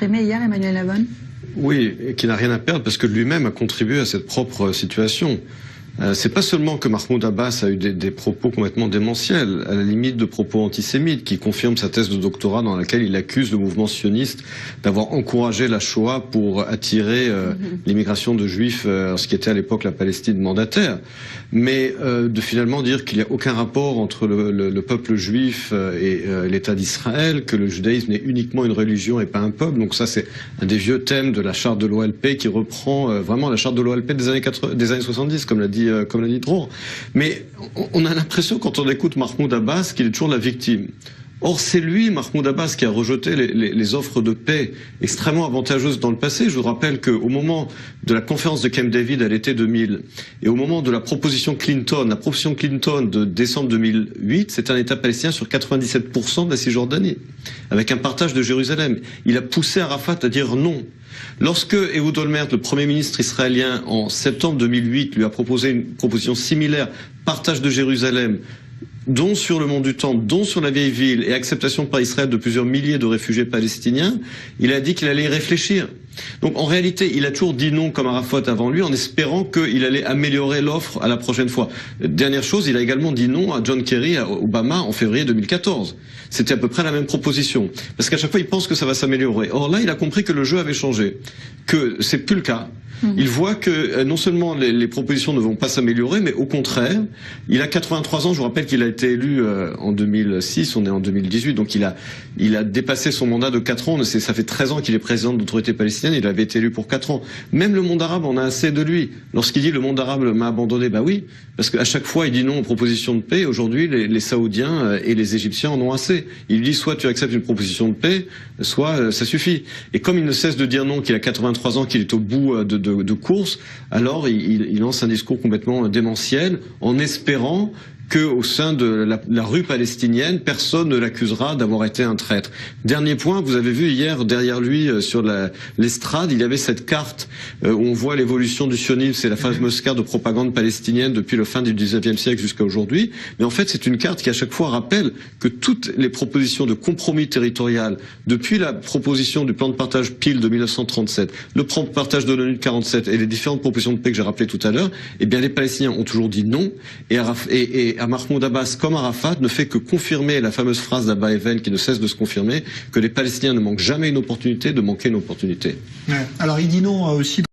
exprimé hier, Emmanuel Lavonne? Oui, et qui n'a rien à perdre parce que lui-même a contribué à cette propre situation. C'est pas seulement que Mahmoud Abbas a eu des propos complètement démentiels, à la limite de propos antisémites, qui confirment sa thèse de doctorat dans laquelle il accuse le mouvement sioniste d'avoir encouragé la Shoah pour attirer l'immigration de Juifs, ce qui était à l'époque la Palestine mandataire, mais de finalement dire qu'il n'y a aucun rapport entre le peuple juif et l'État d'Israël, que le judaïsme est uniquement une religion et pas un peuple. Donc ça, c'est un des vieux thèmes de la charte de l'OLP qui reprend vraiment la charte de l'OLP des années 70, comme l'a dit Dror. Mais on a l'impression, quand on écoute Mahmoud Abbas, qu'il est toujours la victime. Or, c'est lui, Mahmoud Abbas, qui a rejeté les offres de paix extrêmement avantageuses dans le passé. Je vous rappelle qu'au moment de la conférence de Camp David à l'été 2000 et au moment de la proposition Clinton de décembre 2008, c'était un État palestinien sur 97% de la Cisjordanie, avec un partage de Jérusalem. Il a poussé Arafat à dire non. Lorsque Ehud Olmert, le Premier ministre israélien, en septembre 2008, lui a proposé une proposition similaire, partage de Jérusalem, dont sur le mont du Temple, dont sur la vieille ville, et acceptation par Israël de plusieurs milliers de réfugiés palestiniens, il a dit qu'il allait y réfléchir. Donc en réalité, il a toujours dit non comme Arafat avant lui, en espérant qu'il allait améliorer l'offre à la prochaine fois. Dernière chose, il a également dit non à John Kerry, à Obama, en février 2014. C'était à peu près la même proposition. Parce qu'à chaque fois, il pense que ça va s'améliorer. Or là, il a compris que le jeu avait changé, que c'est plus le cas. Il voit que non seulement les propositions ne vont pas s'améliorer, mais au contraire, il a 83 ans, je vous rappelle qu'il a été élu en 2006, on est en 2018, donc il a dépassé son mandat de 4 ans, ça fait 13 ans qu'il est président de l'autorité palestinienne, il avait été élu pour 4 ans. Même le monde arabe en a assez de lui. Lorsqu'il dit le monde arabe m'a abandonné, bah oui, parce qu'à chaque fois il dit non aux propositions de paix, aujourd'hui les Saoudiens et les Égyptiens en ont assez. Il dit soit tu acceptes une proposition de paix, soit ça suffit. Et comme il ne cesse de dire non, qu'il a 83 ans, qu'il est au bout de course, alors il lance un discours complètement démentiel en espérant qu'au sein de la rue palestinienne, personne ne l'accusera d'avoir été un traître. Dernier point, vous avez vu hier, derrière lui, sur l'estrade, il y avait cette carte où on voit l'évolution du sionisme, c'est la fameuse carte de propagande palestinienne depuis le fin du 19e siècle jusqu'à aujourd'hui. Mais en fait, c'est une carte qui à chaque fois rappelle que toutes les propositions de compromis territorial, depuis la proposition du plan de partage Peel de 1937, le plan de partage de l'ONU de 47 et les différentes propositions de paix que j'ai rappelées tout à l'heure, eh bien les Palestiniens ont toujours dit non, et à Mahmoud Abbas comme Arafat ne fait que confirmer la fameuse phrase d'Abba Even qui ne cesse de se confirmer, que les Palestiniens ne manquent jamais une opportunité de manquer une opportunité. Ouais. Alors il dit non aussi